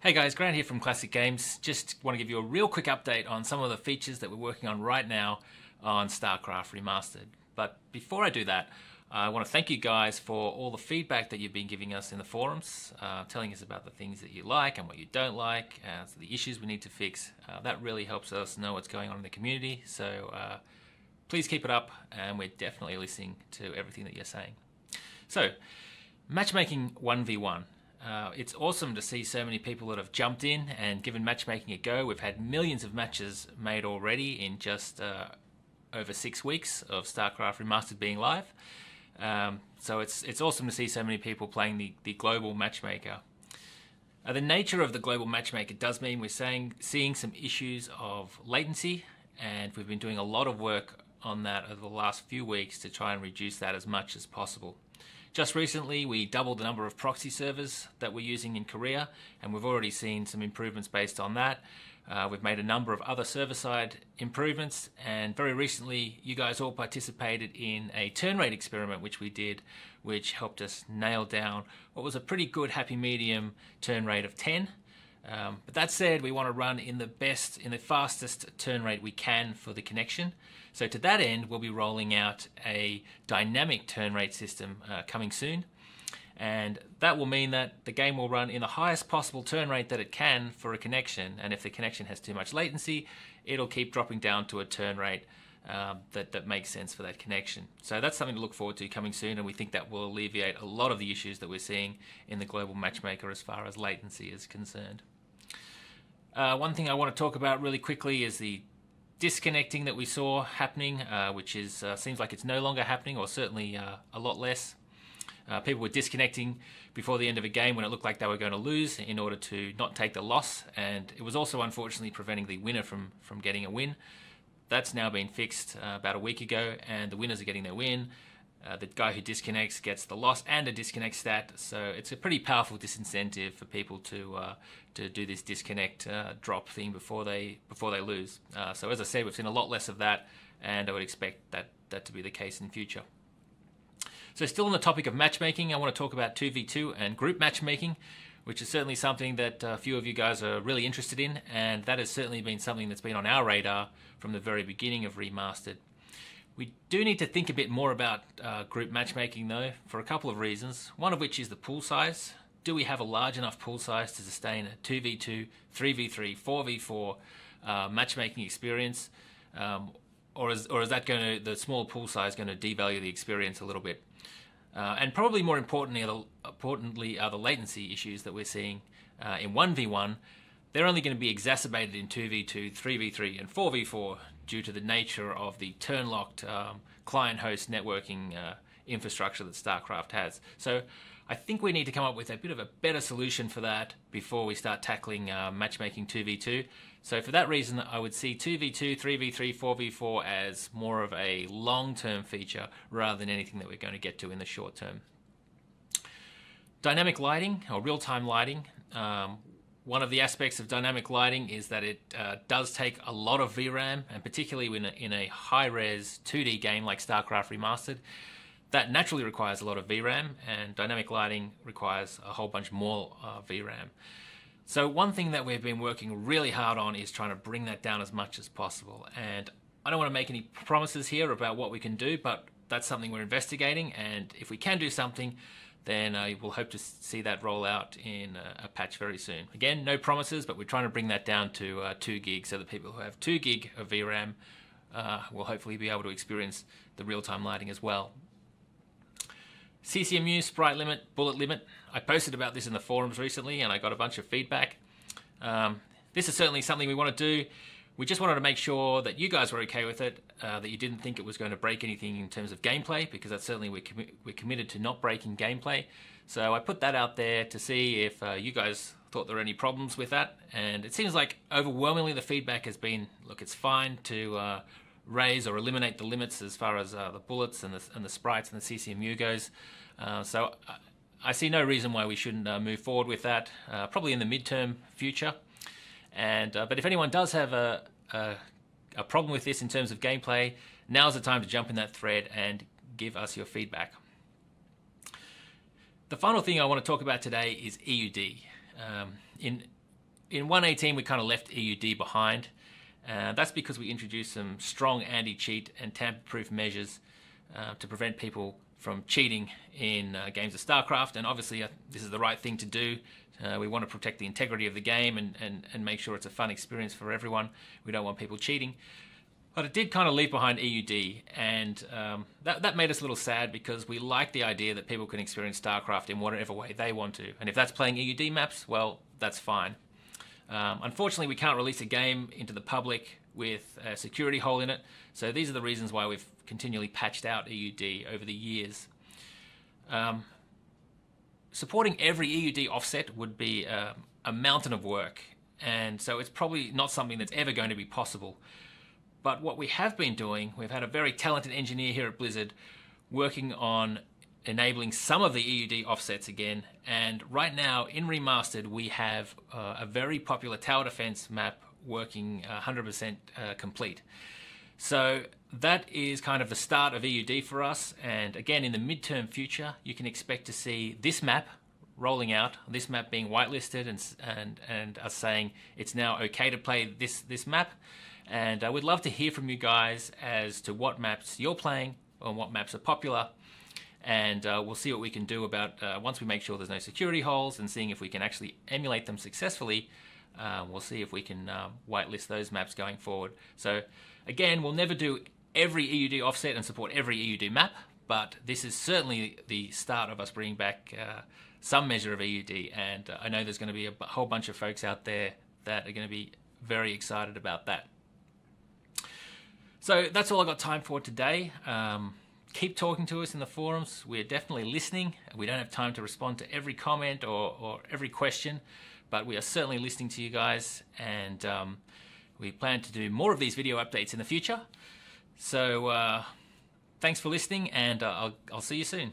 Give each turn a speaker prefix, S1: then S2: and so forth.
S1: Hey guys, Grant here from Classic Games. Just want to give you a real quick update on some of the features that we're working on right now on StarCraft Remastered. But before I do that, I want to thank you guys for all the feedback that you've been giving us in the forums, telling us about the things that you like and what you don't like, so the issues we need to fix. That really helps us know what's going on in the community, so please keep it up, and we're definitely listening to everything that you're saying. So, matchmaking 1v1. It's awesome to see so many people that have jumped in and given matchmaking a go. We've had millions of matches made already in just over 6 weeks of StarCraft Remastered being live. So it's awesome to see so many people playing the global matchmaker. The nature of the global matchmaker does mean we're seeing some issues of latency, and we've been doing a lot of work on that over the last few weeks to try and reduce that as much as possible. Just recently, we doubled the number of proxy servers that we're using in Korea, and we've already seen some improvements based on that. We've made a number of other server-side improvements, and very recently, you guys all participated in a turn rate experiment which we did, which helped us nail down what was a pretty good happy medium turn rate of 10. But that said, we want to run in the fastest turn rate we can for the connection. So to that end, we'll be rolling out a dynamic turn rate system coming soon. And that will mean that the game will run in the highest possible turn rate that it can for a connection. And if the connection has too much latency, it'll keep dropping down to a turn rate that makes sense for that connection. So that's something to look forward to coming soon, and we think that will alleviate a lot of the issues that we're seeing in the global matchmaker as far as latency is concerned. One thing I want to talk about really quickly is the disconnecting that we saw happening, which seems like it's no longer happening, or certainly a lot less. People were disconnecting before the end of a game when it looked like they were going to lose in order to not take the loss, and it was also unfortunately preventing the winner from getting a win. That's now been fixed about a week ago, and the winners are getting their win. The guy who disconnects gets the loss and a disconnect stat, so it's a pretty powerful disincentive for people to do this disconnect drop thing before they lose. So as I said, we've seen a lot less of that, and I would expect that to be the case in future. So still on the topic of matchmaking, I want to talk about 2v2 and group matchmaking, which is certainly something that a few of you guys are really interested in, and that has certainly been something that's been on our radar from the very beginning of Remastered. We do need to think a bit more about group matchmaking though, for a couple of reasons, one of which is the pool size. Do we have a large enough pool size to sustain a 2v2, 3v3, 4v4 matchmaking experience, or is that the smaller pool size going to devalue the experience a little bit? And probably more importantly are the latency issues that we're seeing in 1v1. They're only going to be exacerbated in 2v2, 3v3, and 4v4 due to the nature of the turn-locked client-host networking infrastructure that StarCraft has. So I think we need to come up with a bit of a better solution for that before we start tackling matchmaking 2v2. So for that reason, I would see 2v2, 3v3, 4v4 as more of a long-term feature rather than anything that we're going to get to in the short term. Dynamic lighting, or real-time lighting. One of the aspects of dynamic lighting is that it does take a lot of VRAM, and particularly in a high-res 2D game like StarCraft Remastered, that naturally requires a lot of VRAM, and dynamic lighting requires a whole bunch more VRAM. So one thing that we've been working really hard on is trying to bring that down as much as possible. And I don't want to make any promises here about what we can do, but that's something we're investigating, and if we can do something, then we'll hope to see that roll out in a patch very soon. Again, no promises, but we're trying to bring that down to 2 gig so that people who have 2 gig of VRAM will hopefully be able to experience the real-time lighting as well. CCMU, sprite limit, bullet limit. I posted about this in the forums recently and I got a bunch of feedback. This is certainly something we want to do. We just wanted to make sure that you guys were okay with it, that you didn't think it was going to break anything in terms of gameplay, because that's certainly we're committed to not breaking gameplay. So I put that out there to see if you guys thought there were any problems with that, and it seems like overwhelmingly the feedback has been, look, it's fine to raise or eliminate the limits as far as the bullets and the sprites and the CCMU goes. So I see no reason why we shouldn't move forward with that, probably in the midterm future. But if anyone does have a problem with this in terms of gameplay, now's the time to jump in that thread and give us your feedback. The final thing I want to talk about today is EUD. In in 1.18 we kind of left EUD behind. That's because we introduced some strong anti-cheat and tamper-proof measures to prevent people from cheating in games of StarCraft, and obviously this is the right thing to do. We want to protect the integrity of the game and make sure it's a fun experience for everyone. We don't want people cheating. But it did kind of leave behind EUD, and that made us a little sad because we like the idea that people can experience StarCraft in whatever way they want to. And if that's playing EUD maps, well, that's fine. Unfortunately, we can't release a game into the public with a security hole in it, so these are the reasons why we've continually patched out EUD over the years. Supporting every EUD offset would be a mountain of work, and so it's probably not something that's ever going to be possible. But what we have been doing, we've had a very talented engineer here at Blizzard working on enabling some of the EUD offsets again, and right now in Remastered we have a very popular tower defense map working 100% complete. So that is kind of the start of EUD for us, and again in the midterm future you can expect to see this map rolling out, this map being whitelisted and us saying it's now okay to play this map. And we'd love to hear from you guys as to what maps you're playing and what maps are popular. And we'll see what we can do about, once we make sure there's no security holes and seeing if we can actually emulate them successfully, we'll see if we can whitelist those maps going forward. So again, we'll never do every EUD offset and support every EUD map, but this is certainly the start of us bringing back some measure of EUD, and I know there's going to be a whole bunch of folks out there that are going to be very excited about that. So that's all I've got time for today. Keep talking to us in the forums. We're definitely listening. We don't have time to respond to every comment or every question, but we are certainly listening to you guys, and we plan to do more of these video updates in the future. So thanks for listening, and I'll see you soon.